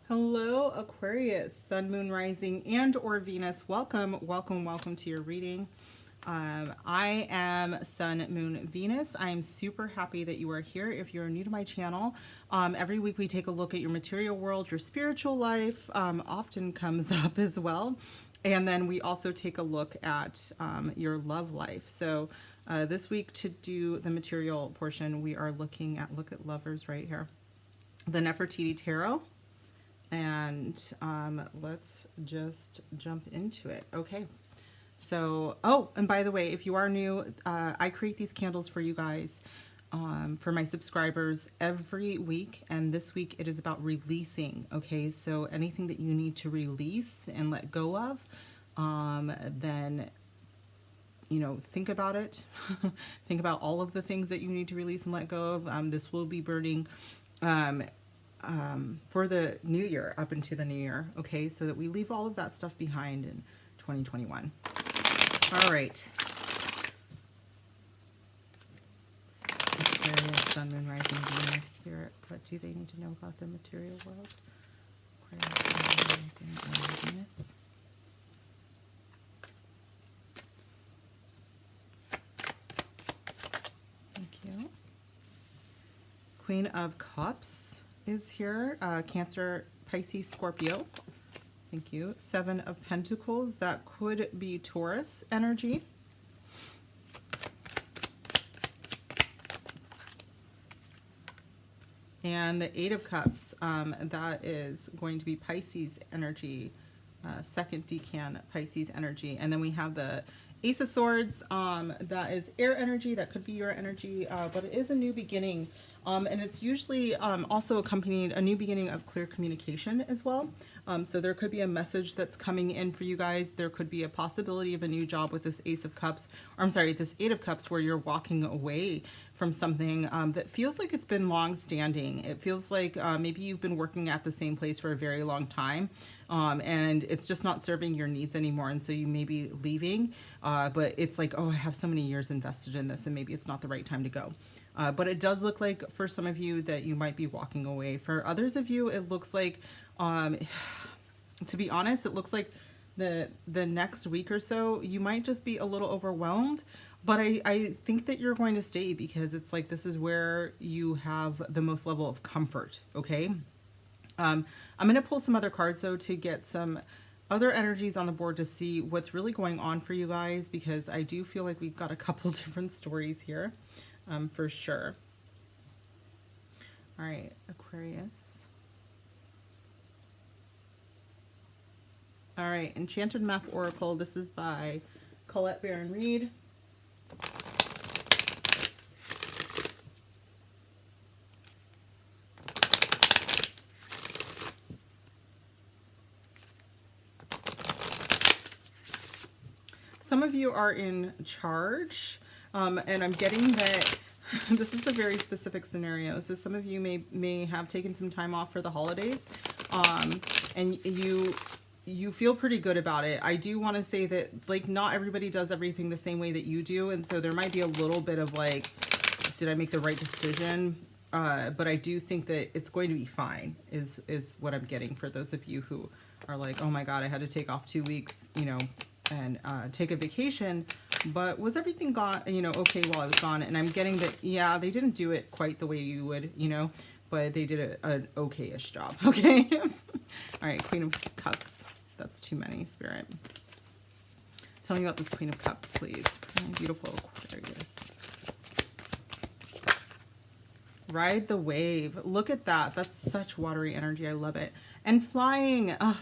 Hello, Aquarius, Sun, Moon, Rising, and or Venus. Welcome, welcome, welcome to your reading. I am Sun, Moon, Venus. I'm super happy that you are here. If you're new to my channel, every week we take a look at your material world, your spiritual life often comes up as well. And then we also take a look at your love life. So this week, to do the material portion, we are looking at, look at lovers right here, the Nefertiti Tarot. And let's just jump into it. Okay. So, oh, and by the way, if you are new, I create these candles for you guys, for my subscribers every week. And this week it is about releasing. Okay. So anything that you need to release and let go of, then, you know, think about it. Think about all of the things that you need to release and let go of. This will be burning, for the new year, up into the new year, okay, so that we leave all of that stuff behind in 2021. All right. Aquarius, Sun, Moon, Rising, Venus, Spirit. What do they need to know about the material world? Aquarius, Sun, Moon, Rising, and Venus. Thank you. Queen of Cups is here. Cancer, Pisces, Scorpio. Thank you. Seven of Pentacles. That could be Taurus energy. And the Eight of Cups. That is going to be Pisces energy. Second decan, Pisces energy. And then we have the Ace of Swords. That is air energy. That could be your energy. But it is a new beginning. And it's usually also accompanied a new beginning of clear communication as well. So there could be a message that's coming in for you guys. There could be a possibility of a new job with this Ace of Cups, or I'm sorry, this Eight of Cups, where you're walking away from something that feels like it's been long standing. It feels like maybe you've been working at the same place for a very long time, and it's just not serving your needs anymore. And so you may be leaving, but it's like, oh, I have so many years invested in this, and maybe it's not the right time to go. But it does look like for some of you that you might be walking away. For others of you, it looks like, to be honest, it looks like the next week or so, you might just be a little overwhelmed. But I think that you're going to stay, because it's like this is where you have the most level of comfort, okay? I'm going to pull some other cards, though, to get some other energies on the board to see what's really going on for you guys, because I do feel like we've got a couple different stories here. For sure. All right, Aquarius. All right, Enchanted Map Oracle. This is by Colette Baron Reed. Some of you are in charge, and I'm getting that this is a very specific scenario. So some of you may have taken some time off for the holidays, and you feel pretty good about it. I do want to say that, like, not everybody does everything the same way that you do, and so there might be a little bit of like, did I make the right decision? But I do think that it's going to be fine, is what I'm getting for those of you who are like, oh my God, I had to take off 2 weeks, you know, and take a vacation. But was everything gone, you know, okay while I was gone? And I'm getting that, yeah, they didn't do it quite the way you would, you know, but they did an okay-ish job, okay? All right, Queen of Cups. That's too many, Spirit. Tell me about this Queen of Cups, please. My beautiful Aquarius. Ride the wave. Look at that. That's such watery energy. I love it. And flying. Ugh.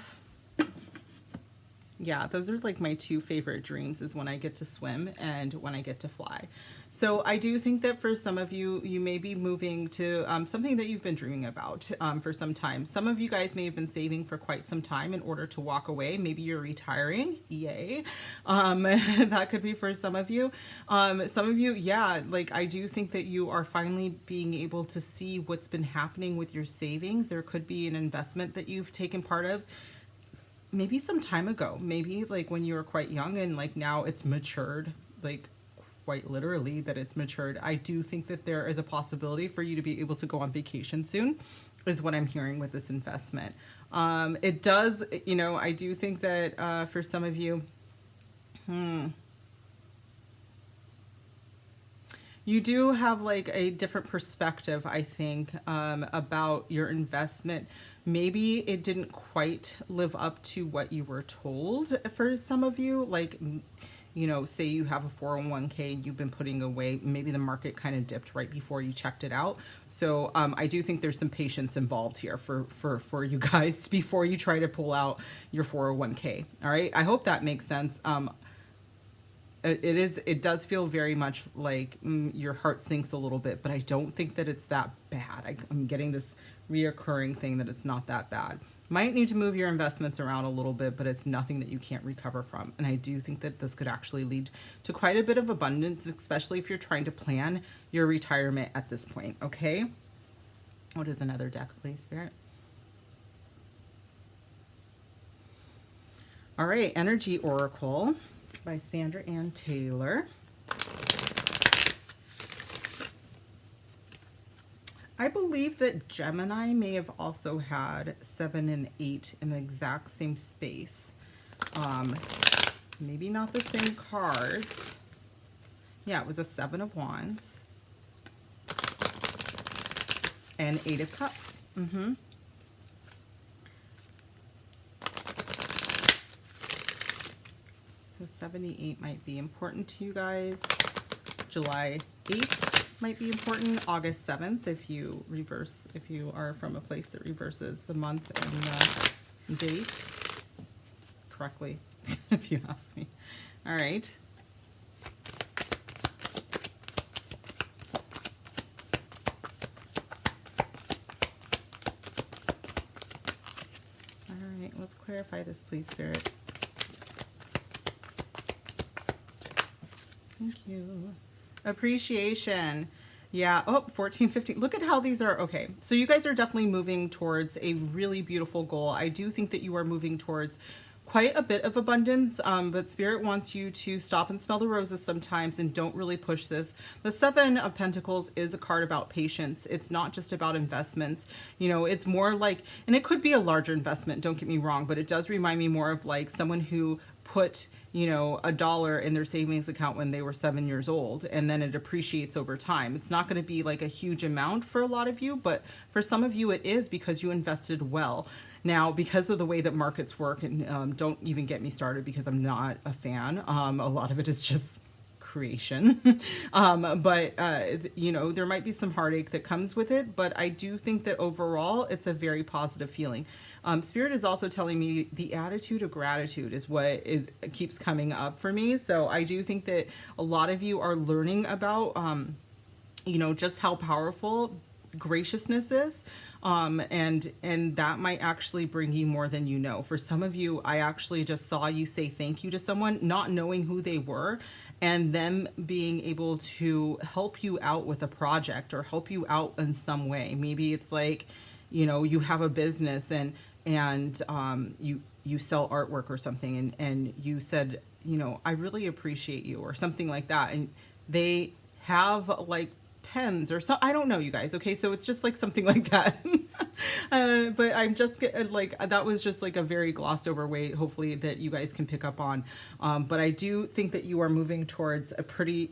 Yeah, those are like my two favorite dreams, is when I get to swim and when I get to fly. So I do think that for some of you, you may be moving to something that you've been dreaming about for some time. Some of you guys may have been saving for quite some time in order to walk away. Maybe you're retiring. Yay. That could be for some of you. Some of you, yeah, like I do think that you are finally being able to see what's been happening with your savings. There could be an investment that you've taken part of maybe some time ago, maybe like when you were quite young, and like now it's matured like quite literally that it's matured. I do think that there is a possibility for you to be able to go on vacation soon, is what I'm hearing with this investment. It does, you know, I do think that for some of you, you do have like a different perspective, I think, about your investment. Maybe it didn't quite live up to what you were told for some of you. Like, you know, say you have a 401k and you've been putting away, maybe the market kind of dipped right before you checked it out. So I do think there's some patience involved here for you guys before you try to pull out your 401k. All right. I hope that makes sense. It does feel very much like your heart sinks a little bit, but I don't think that it's that bad. I'm getting this reoccurring thing that it's not that bad. Might need to move your investments around a little bit, but it's nothing that you can't recover from. And I do think that this could actually lead to quite a bit of abundance, especially if you're trying to plan your retirement at this point. Okay. What is another deck, please, Spirit? All right. Energy Oracle by Sandra Ann Taylor. I believe that Gemini may have also had 7 and 8 in the exact same space. Maybe not the same cards. Yeah, it was a 7 of Wands and 8 of Cups. So 78 might be important to you guys. July 8th might be important. August 7th if you are from a place that reverses the month and the date correctly, if you ask me. All right. All right, let's clarify this, please, Spirit. Thank you. Appreciation. Yeah. Oh, 14, 15. Look at how these are. Okay. So you guys are definitely moving towards a really beautiful goal. I do think that you are moving towards quite a bit of abundance, but Spirit wants you to stop and smell the roses sometimes and don't really push this. The 7 of Pentacles is a card about patience. It's not just about investments. You know, it's more like, and it could be a larger investment, don't get me wrong, but it does remind me more of like someone who put, you know, $1 in their savings account when they were 7 years old, and then it appreciates over time. It's not going to be like a huge amount for a lot of you, but for some of you it is because you invested well. Now, because of the way that markets work, and don't even get me started because I'm not a fan. A lot of it is just creation. You know, there might be some heartache that comes with it, but I do think that overall it's a very positive feeling. Spirit is also telling me the attitude of gratitude is what keeps coming up for me. So I do think that a lot of you are learning about, you know, just how powerful graciousness is. And that might actually bring you more than you know. For some of you, I actually just saw you say thank you to someone, not knowing who they were, and them being able to help you out with a project or help you out in some way. Maybe it's like, you know, you have a business and you sell artwork or something, and you said, you know, I really appreciate you, or something like that, and they have like pens or so, I don't know, you guys. Okay, so it's just like something like that. But I'm just like, that was just like a very glossed over way, hopefully, that you guys can pick up on. But I do think that you are moving towards a pretty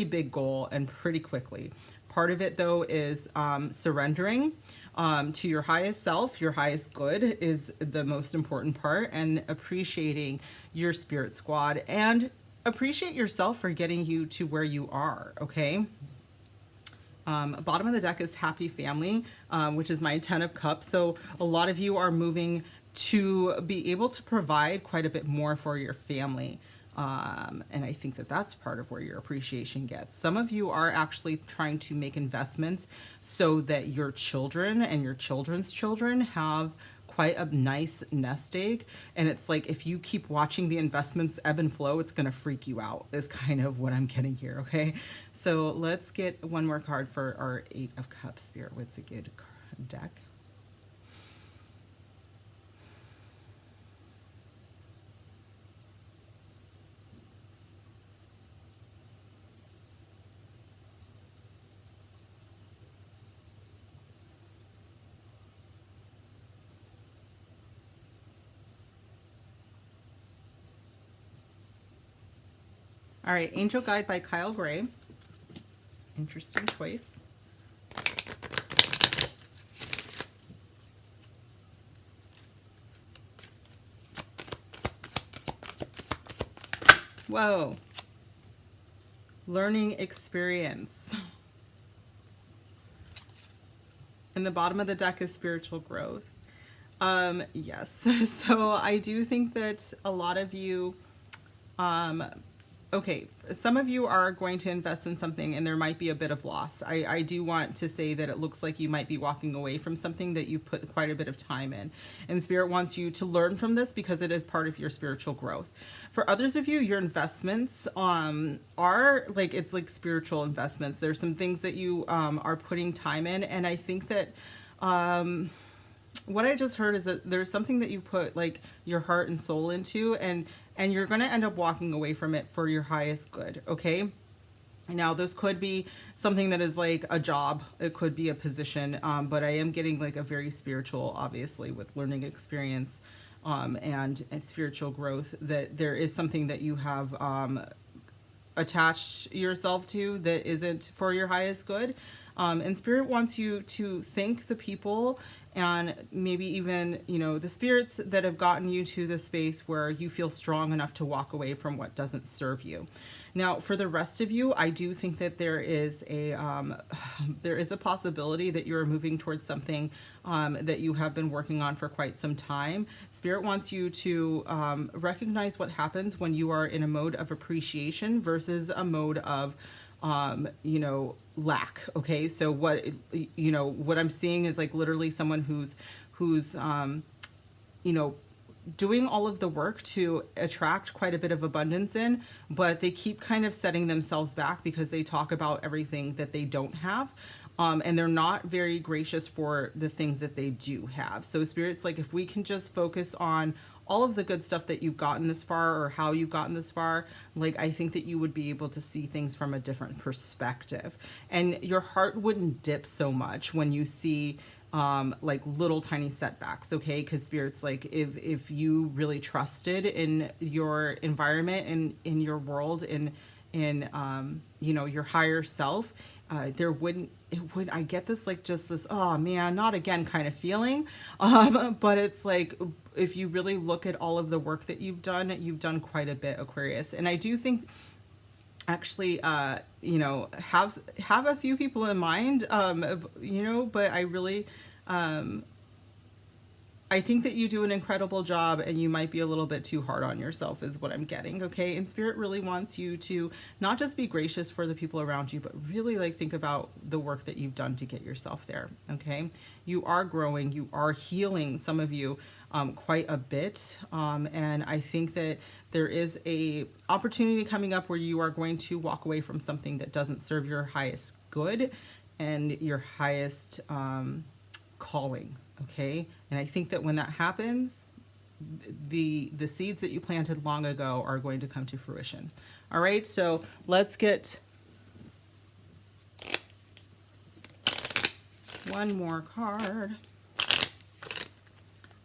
big goal, and pretty quickly. Part of it though is surrendering to your highest self. Your highest good is the most important part, and appreciating your spirit squad, and appreciate yourself for getting you to where you are. Okay. Bottom of the deck is happy family, which is my 10 of cups. So a lot of you are moving to be able to provide quite a bit more for your family. And I think that that's part of where your appreciation gets. Some of you are actually trying to make investments so that your children and your children's children have quite a nice nest egg. And it's like, if you keep watching the investments ebb and flow, it's going to freak you out, is kind of what I'm getting here. Okay. So let's get one more card for our 8 of cups. Spirit, what's a good deck? All right, Angel Guide by Kyle Gray. Interesting choice. Whoa. Learning experience. And the bottom of the deck is spiritual growth. Yes. So I do think that a lot of you, okay, some of you are going to invest in something and there might be a bit of loss. I do want to say that it looks like you might be walking away from something that you put quite a bit of time in. And Spirit wants you to learn from this because it is part of your spiritual growth. For others of you, your investments are like, it's like spiritual investments. There's some things that you are putting time in. And I think that what I just heard is that there's something that you put like your heart and soul into, and you're going to end up walking away from it for your highest good. Okay. Now this could be something that is like a job. It could be a position. But I am getting like a very spiritual, obviously with learning experience, and spiritual growth, that there is something that you have, attached yourself to that isn't for your highest good. And Spirit wants you to thank the people and maybe even, you know, the spirits that have gotten you to the space where you feel strong enough to walk away from what doesn't serve you. Now, for the rest of you, I do think that there is a possibility that you're moving towards something that you have been working on for quite some time. Spirit wants you to recognize what happens when you are in a mode of appreciation versus a mode of you know, lack. Okay. So what, you know, what I'm seeing is like literally someone who's, you know, doing all of the work to attract quite a bit of abundance in, but they keep kind of setting themselves back because they talk about everything that they don't have. And they're not very gracious for the things that they do have. So Spirit's like, if we can just focus on all of the good stuff that you've gotten this far or how you've gotten this far, like I think that you would be able to see things from a different perspective. And your heart wouldn't dip so much when you see like little tiny setbacks, okay? Because Spirit's like, if you really trusted in your environment and in your world and in you know, your higher self, there wouldn't, I get this like just this, oh man, not again kind of feeling. But it's like, if you really look at all of the work that you've done quite a bit, Aquarius. And I do think actually, you know, have a few people in mind, you know, but I really, I think that you do an incredible job and you might be a little bit too hard on yourself is what I'm getting. Okay. And Spirit really wants you to not just be gracious for the people around you, but really like think about the work that you've done to get yourself there. Okay. You are growing, you are healing, some of you, quite a bit. And I think that there is a opportunity coming up where you are going to walk away from something that doesn't serve your highest good and your highest, calling. Okay. And I think that when that happens, the seeds that you planted long ago are going to come to fruition. All right. So let's get one more card.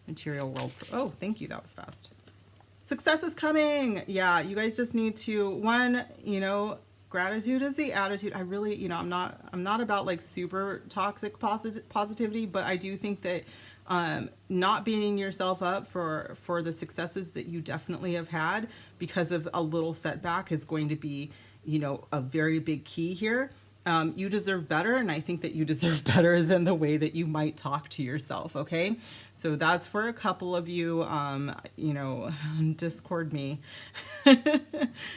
Material world. Oh, thank you. That was fast. Success is coming. Yeah. You guys just need to, one, you know, gratitude is the attitude. I really, you know, I'm not about like super toxic positivity, but I do think that not beating yourself up for the successes that you definitely have had because of a little setback is going to be, you know, a very big key here. You deserve better, and I think that you deserve better than the way that you might talk to yourself, okay? So that's for a couple of you, you know, Discord me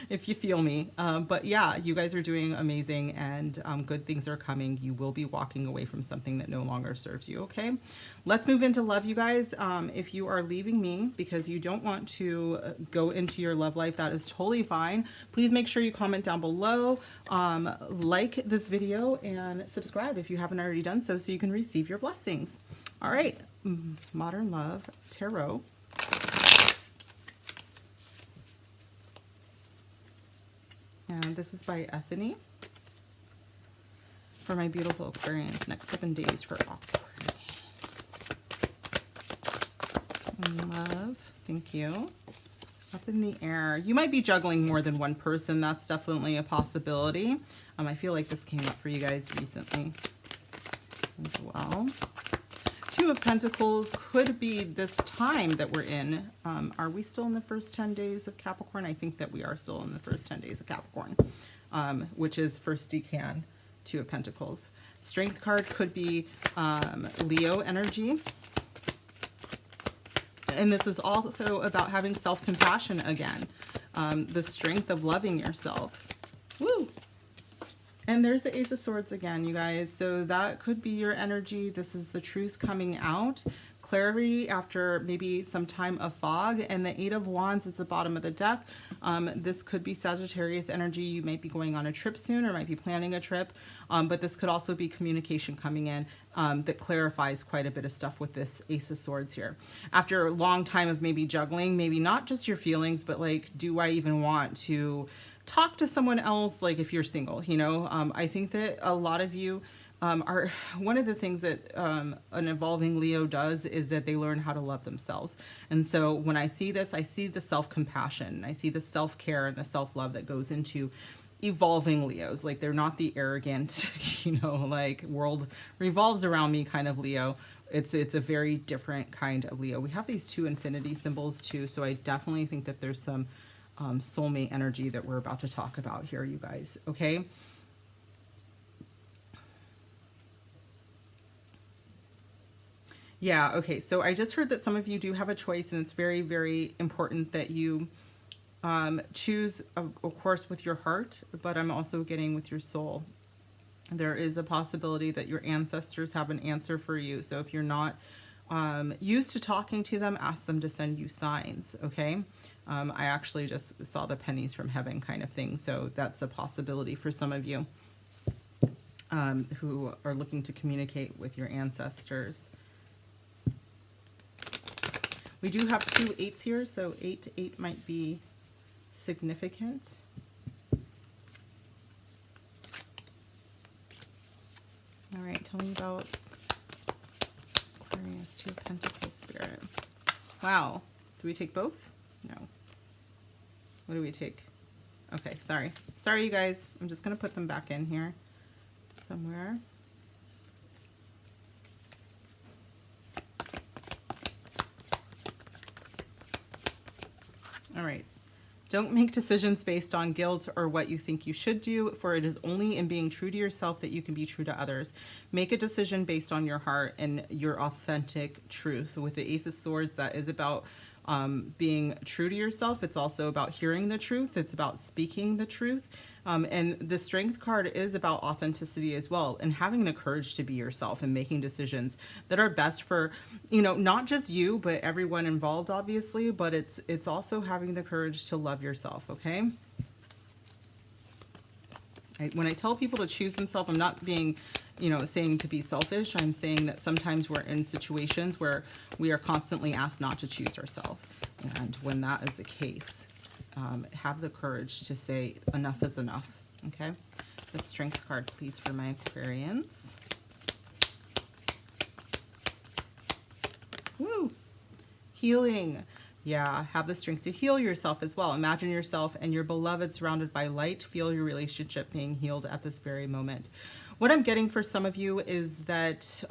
if you feel me. But yeah, you guys are doing amazing, and good things are coming. You will be walking away from something that no longer serves you, okay? Let's move into love, you guys. If you are leaving me because you don't want to go into your love life, that is totally fine. Please make sure you comment down below, like this video, and subscribe if you haven't already done so you can receive your blessings. All right, Modern Love Tarot. And this is by Ethany. For my beautiful Aquarians, next 7 days for Aquarius. Love, thank you. Up in the air. You might be juggling more than one person. That's definitely a possibility. I feel like this came up for you guys recently as well. Two of Pentacles could be this time that we're in. Are we still in the first 10 days of Capricorn? I think that we are still in the first 10 days of Capricorn, which is first decan, Two of Pentacles. Strength card could be Leo energy. And this is also about having self-compassion again. The strength of loving yourself. Woo! And there's the Ace of Swords again, you guys. So that could be your energy. This is the truth coming out. Clarity after maybe some time of fog. And the Eight of Wands is the bottom of the deck. This could be Sagittarius energy. You might be going on a trip soon or might be planning a trip. But this could also be communication coming in that clarifies quite a bit of stuff with this Ace of Swords here. After a long time of maybe juggling, maybe not just your feelings, but like, do I even want to talk to someone else? Like if you're single, you know, I think that a lot of you are, one of the things that an evolving Leo does is that they learn how to love themselves. And so when I see this, I see the self-compassion, I see the self-care and the self-love that goes into evolving Leos. Like they're not the arrogant, you know, like world revolves around me kind of Leo. It's a very different kind of Leo. We have these two infinity symbols too. So I definitely think that there's some soulmate energy that we're about to talk about here, you guys. Okay. Yeah, okay, so I just heard that some of you do have a choice, and it's very, very important that you choose, of course, with your heart, but I'm also getting with your soul. There is a possibility that your ancestors have an answer for you. So if you're not used to talking to them, ask them to send you signs, okay? I actually just saw the pennies from heaven kind of thing, so that's a possibility for some of you who are looking to communicate with your ancestors. We do have two eights here, so 8 to 8 might be significant. All right, tell me about Aquarius, Two of Pentacles spirit. Wow, do we take both? No. What do we take? Okay, sorry. Sorry, you guys. I'm just going to put them back in here somewhere. All right. Don't make decisions based on guilt or what you think you should do, for it is only in being true to yourself that you can be true to others. Make a decision based on your heart and your authentic truth. With the Ace of Swords, that is about being true to yourself. It's also about hearing the truth. It's about speaking the truth. And the Strength card is about authenticity as well, and having the courage to be yourself and making decisions that are best for, you know, not just you, but everyone involved, obviously, but it's also having the courage to love yourself, okay? When I tell people to choose themselves, I'm not being, you know, saying to be selfish. I'm saying that sometimes we're in situations where we are constantly asked not to choose ourselves. And when that is the case, have the courage to say enough is enough, okay? The Strength card, please, for my Aquarians. Woo! Healing. Yeah, have the strength to heal yourself as well. Imagine yourself and your beloved surrounded by light. Feel your relationship being healed at this very moment. What I'm getting for some of you is that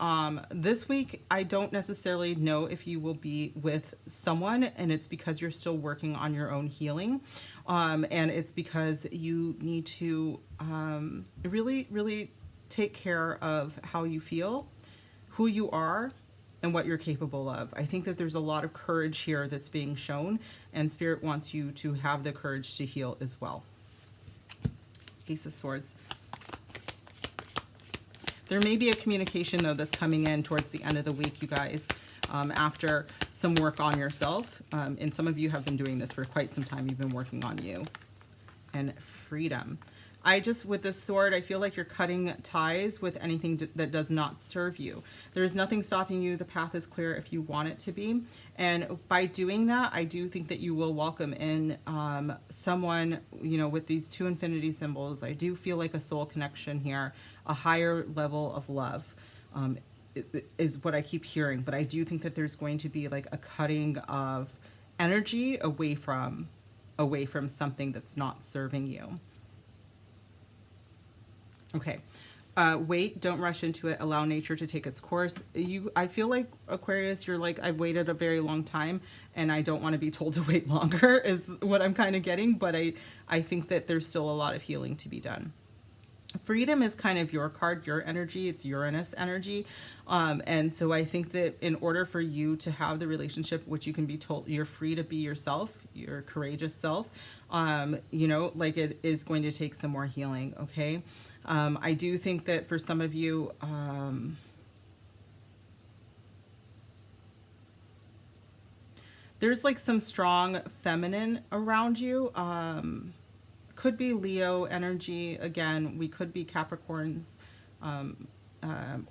this week, I don't necessarily know if you will be with someone, and it's because you're still working on your own healing. And it's because you need to really, really take care of how you feel, who you are, and what you're capable of. I think that there's a lot of courage here that's being shown, and Spirit wants you to have the courage to heal as well. Ace of Swords. There may be a communication, though, that's coming in towards the end of the week, you guys, after some work on yourself. And some of you have been doing this for quite some time. You've been working on you. And freedom. With this sword, I feel like you're cutting ties with anything that does not serve you. There is nothing stopping you. The path is clear if you want it to be. And by doing that, I do think that you will welcome in someone, you know, with these two infinity symbols. I do feel like a soul connection here, a higher level of love is what I keep hearing. But I do think that there's going to be like a cutting of energy away from away from something that's not serving you. Okay. Wait, don't rush into it. Allow nature to take its course. I feel like Aquarius, you're like, I've waited a very long time and I don't want to be told to wait longer is what I'm kind of getting. But I think that there's still a lot of healing to be done. Freedom is kind of your card, your energy. It's Uranus energy. And so I think that in order for you to have the relationship, which you can be told you're free to be yourself, your courageous self, you know, like it is going to take some more healing. Okay. I do think that for some of you, there's like some strong feminine around you. Could be Leo energy. Again, we could be Capricorns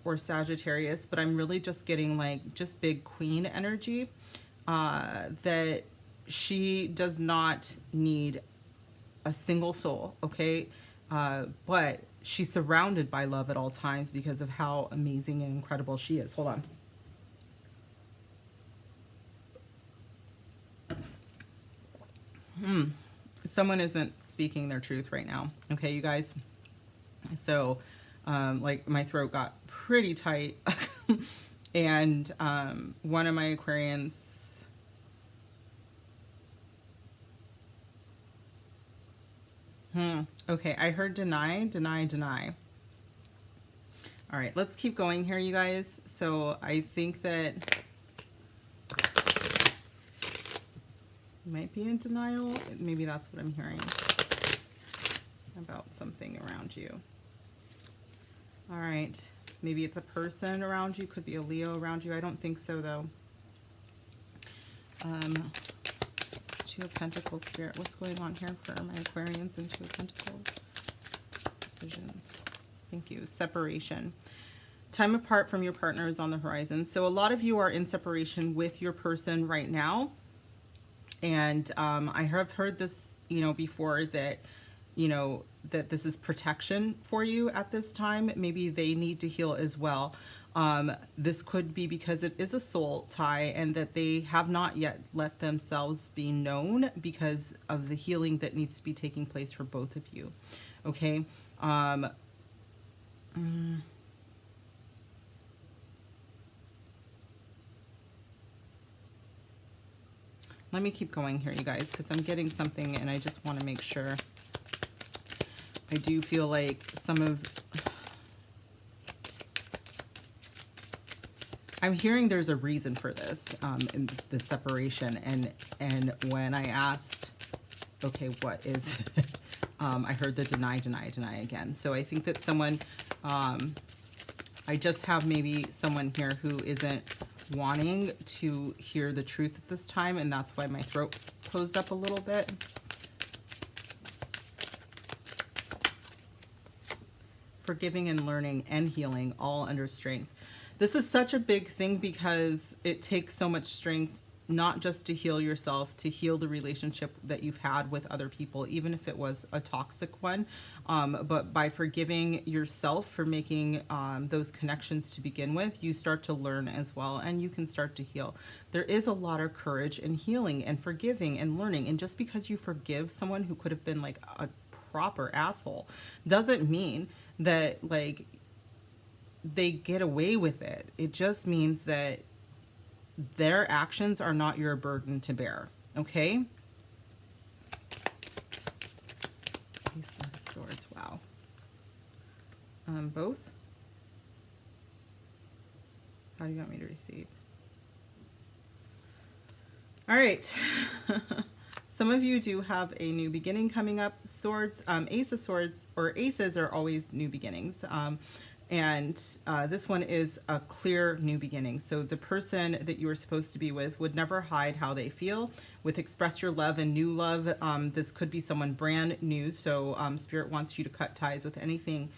or Sagittarius, but I'm really just getting like just big queen energy, that she does not need a single soul. Okay. But she's surrounded by love at all times because of how amazing and incredible she is. Hold on. Someone isn't speaking their truth right now. Okay, you guys. So, like my throat got pretty tight and, one of my Aquarians, okay, I heard deny, deny, deny. All right, let's keep going here, you guys. So I think that you might be in denial. Maybe that's what I'm hearing about something around you. All right, maybe it's a person around you. Could be a Leo around you. I don't think so, though. Two of Pentacles, Spirit. What's going on here for my Aquarians and Two of Pentacles? Decisions. Thank you. Separation. Time apart from your partner is on the horizon. So a lot of you are in separation with your person right now. And I have heard this, you know, before that, you know, that this is protection for you at this time. Maybe they need to heal as well. This could be because it is a soul tie and that they have not yet let themselves be known because of the healing that needs to be taking place for both of you. Okay. Let me keep going here, you guys, because I'm getting something and I just want to make sure. I do feel like some of... I'm hearing there's a reason for this, in the separation. And when I asked, okay, what is... I heard the deny, deny, deny again. So I think that someone... I just have maybe someone here who isn't wanting to hear the truth at this time, and that's why my throat closed up a little bit. Forgiving and learning and healing all under strength. This is such a big thing because it takes so much strength, not just to heal yourself, to heal the relationship that you've had with other people, even if it was a toxic one, but by forgiving yourself for making those connections to begin with, you start to learn as well, and you can start to heal. There is a lot of courage in healing and forgiving and learning, and just because you forgive someone who could have been like a proper asshole doesn't mean that like they get away with it. It just means that their actions are not your burden to bear. Okay? Ace of Swords. Wow. Both? How do you want me to receive? All right. Some of you do have a new beginning coming up. Swords, Ace of Swords, or aces are always new beginnings. And this one is a clear new beginning. So the person that you were supposed to be with would never hide how they feel. With express your love and new love, this could be someone brand new. So Spirit wants you to cut ties with anything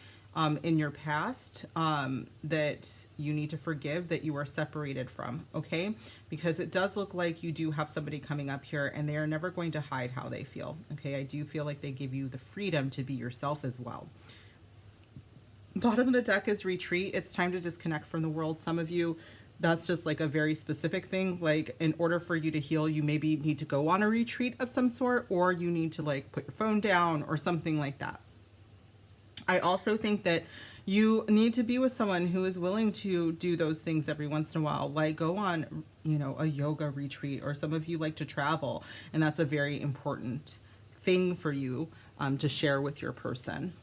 in your past that you need to forgive, that you are separated from, okay? Because it does look like you do have somebody coming up here and they are never going to hide how they feel, okay? I do feel like they give you the freedom to be yourself as well. Bottom of the deck is retreat. It's time to disconnect from the world. Some of you That's just like a very specific thing. Like in order for you to heal, you maybe need to go on a retreat of some sort, or you need to like put your phone down or something like that. I also think that you need to be with someone who is willing to do those things every once in a while, like go on, you know, a yoga retreat, or some of you like to travel, and that's a very important thing for you to share with your person.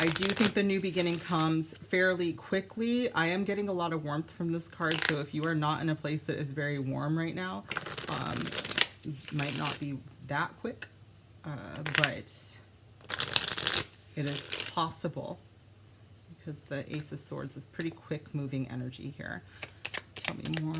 I do think the new beginning comes fairly quickly. I am getting a lot of warmth from this card, so if you are not in a place that is very warm right now, it might not be that quick, but it is possible, because the Ace of Swords is pretty quick moving energy here. Tell me more.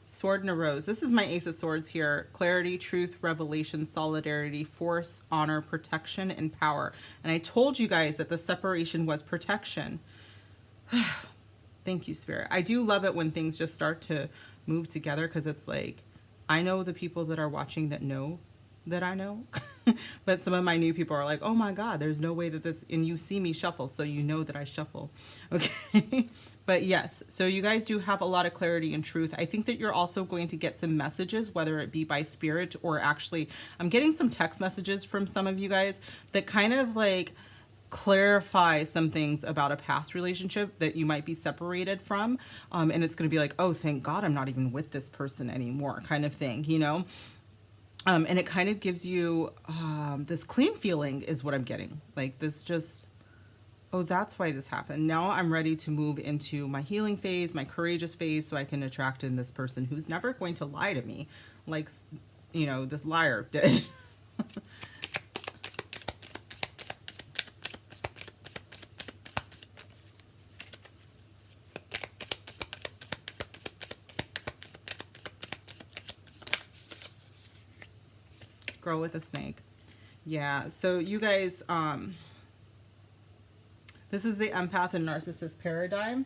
Sword and a Rose. This is my Ace of Swords here. Clarity, truth, revelation, solidarity, force, honor, protection, and power. And I told you guys that the separation was protection. Thank you, Spirit. I do love it when things just start to move together, because it's like, I know the people that are watching that know that I know. But some of my new people are like, oh my God, there's no way that this, and you see me shuffle, so you know that I shuffle. Okay. But yes, so you guys do have a lot of clarity and truth. I think that you're also going to get some messages, whether it be by spirit or actually, I'm getting some text messages from some of you guys that kind of like clarify some things about a past relationship that you might be separated from. And it's going to be like, oh, thank God I'm not even with this person anymore, kind of thing, you know? And it kind of gives you this clean feeling is what I'm getting. Like this just, oh, that's why this happened. Now I'm ready to move into my healing phase, my courageous phase, so I can attract in this person who's never going to lie to me like, you know, this liar did. Girl with a snake. Yeah, so you guys, this is the empath and narcissist paradigm,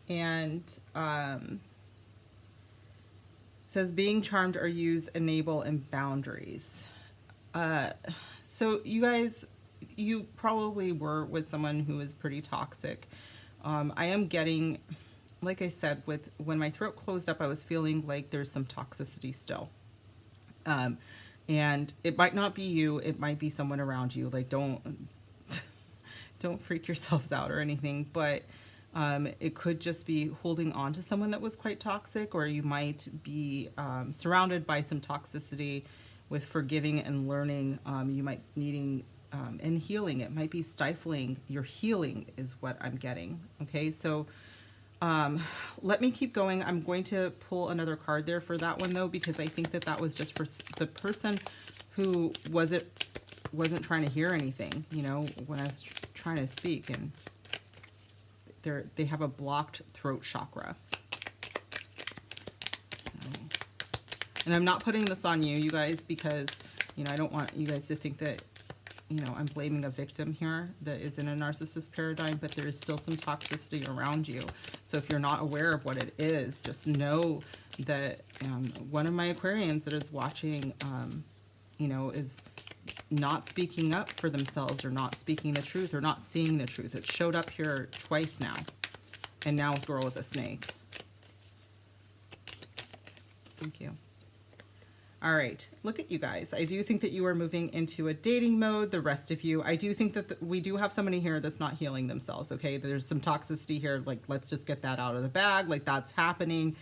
and it says being charmed or use, enable, and boundaries. So you guys, you probably were with someone who is pretty toxic. I am getting, like I said, with when my throat closed up, I was feeling like there's some toxicity still. And it might not be you, it might be someone around you. Like don't freak yourselves out or anything, but it could just be holding on to someone that was quite toxic, or you might be surrounded by some toxicity with forgiving and learning. You might needing and healing. It might be stifling your healing is what I'm getting. Okay, so let me keep going. I'm going to pull another card there for that one though, because I think that that was just for the person who wasn't trying to hear anything, you know, when I was trying to speak, and they have a blocked throat chakra. So, and I'm not putting this on you guys, because, you know, I don't want you guys to think that, you know, I'm blaming a victim here that is in a narcissist paradigm, but there is still some toxicity around you. So if you're not aware of what it is, just know that one of my Aquarians that is watching, you know, is not speaking up for themselves, or not speaking the truth, or not seeing the truth. It showed up here twice now. And now girl with a snake. Thank you. All right, look at you guys. I do think that you are moving into a dating mode, the rest of you. I do think that we do have somebody here that's not healing themselves, okay? There's some toxicity here. Like, let's just get that out of the bag. Like, that's happening.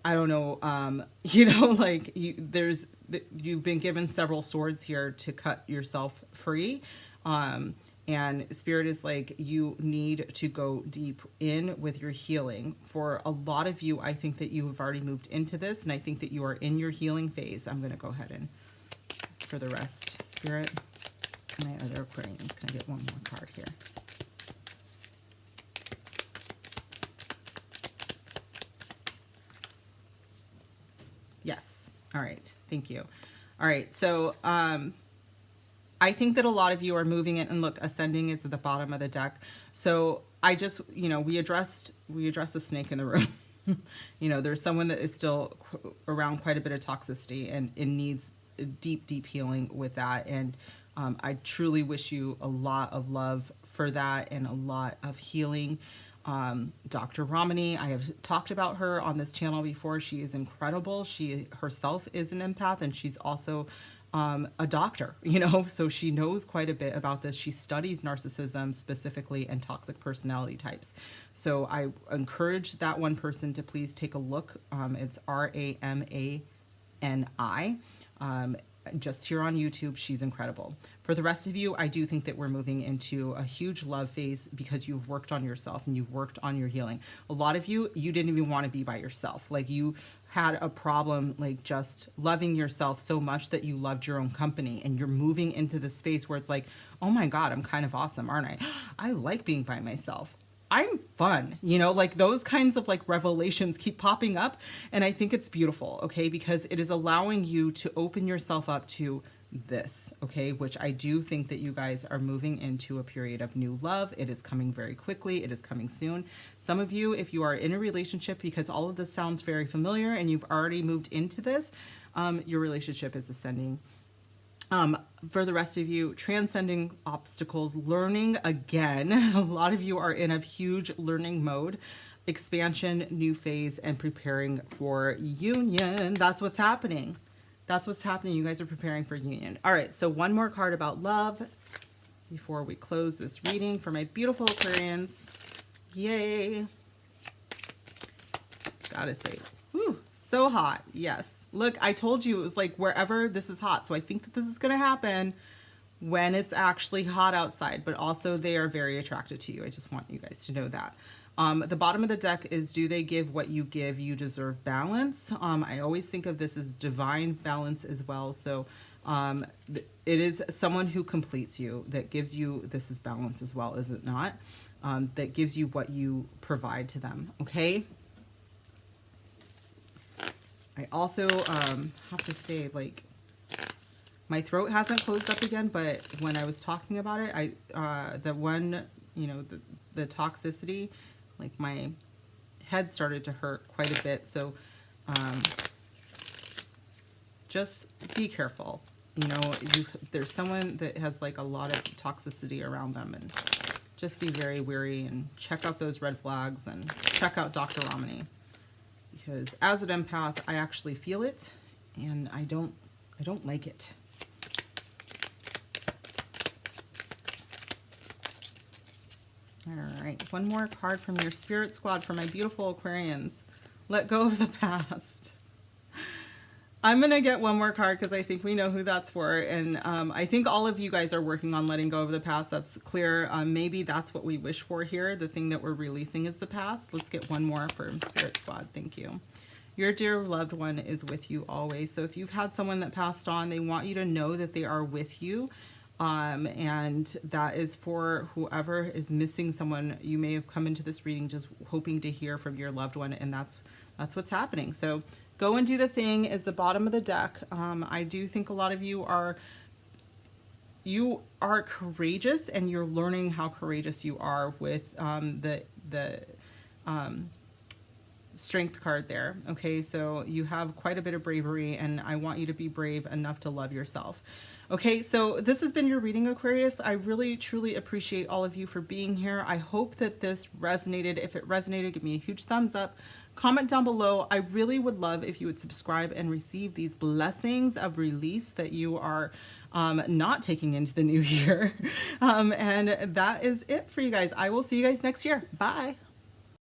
I don't know, you know, like, you've been given several swords here to cut yourself free. And Spirit is like, you need to go deep in with your healing. For a lot of you, I think that you have already moved into this, and I think that you are in your healing phase. I'm going to go ahead and, for the rest, Spirit, my other Aquarians, can I get one more card here? Yes. All right. Thank you. All right. So, I think that a lot of you are moving it, and look, ascending is at the bottom of the deck. So I just, you know, we addressed the snake in the room. You know, there's someone that is still around quite a bit of toxicity, and it needs deep, deep healing with that. And I truly wish you a lot of love for that and a lot of healing. Dr. Ramani, I have talked about her on this channel before. She is incredible. She herself is an empath, and she's also a doctor, you know, so she knows quite a bit about this. She studies narcissism specifically and toxic personality types. So I encourage that one person to please take a look. It's Ramani. Just here on YouTube. She's incredible. For the rest of you, I do think that we're moving into a huge love phase because you've worked on yourself and you've worked on your healing. A lot of you didn't even want to be by yourself. Like, you had a problem, like, just loving yourself so much that you loved your own company, and you're moving into the space where it's like, oh my God, I'm kind of awesome, aren't I? I like being by myself. I'm fun, you know, like those kinds of like revelations keep popping up. And I think it's beautiful, okay, because it is allowing you to open yourself up to this, okay, which I do think that you guys are moving into a period of new love. It is coming very quickly. It is coming soon. Some of you, if you are in a relationship, because all of this sounds very familiar and you've already moved into this, your relationship is ascending. For the rest of you, transcending obstacles, learning again. A lot of you are in a huge learning mode, expansion, new phase, and preparing for union. That's what's happening. That's what's happening. You guys are preparing for union. All right, so one more card about love before we close this reading for my beautiful Aquarians. Yay. Gotta say, whew, so hot. Yes. Look, I told you it was like wherever this is hot. So I think that this is going to happen when it's actually hot outside, but also they are very attracted to you. I just want you guys to know that. The bottom of the deck is, do they give what you give? You deserve balance. I always think of this as divine balance as well. So it is someone who completes you, that gives you, this is balance as well, is it not? That gives you what you provide to them. Okay. I also have to say, like, my throat hasn't closed up again, but when I was talking about it, the one, you know, the toxicity, like my head started to hurt quite a bit. So just be careful. You know, there's someone that has like a lot of toxicity around them, and just be very wary and check out those red flags and check out Dr. Ramani. Because as an empath, I actually feel it, and I don't like it. All right, one more card from your spirit squad for my beautiful Aquarians. Let go of the past. I'm going to get one more card because I think we know who that's for. And I think all of you guys are working on letting go of the past. That's clear. Maybe that's what we wish for here. The thing that we're releasing is the past. Let's get one more from Spirit Squad. Thank you. Your dear loved one is with you always. So if you've had someone that passed on, they want you to know that they are with you. And that is for whoever is missing someone. You may have come into this reading just hoping to hear from your loved one, and that's what's happening. So go and do the thing is the bottom of the deck. I do think a lot of you are courageous, and you're learning how courageous you are with the strength card there. Okay, so you have quite a bit of bravery, and I want you to be brave enough to love yourself. Okay, so this has been your reading, Aquarius. I really, truly appreciate all of you for being here. I hope that this resonated. If it resonated, give me a huge thumbs up. Comment down below. I really would love if you would subscribe and receive these blessings of release that you are not taking into the new year. And that is it for you guys. I will see you guys next year. Bye.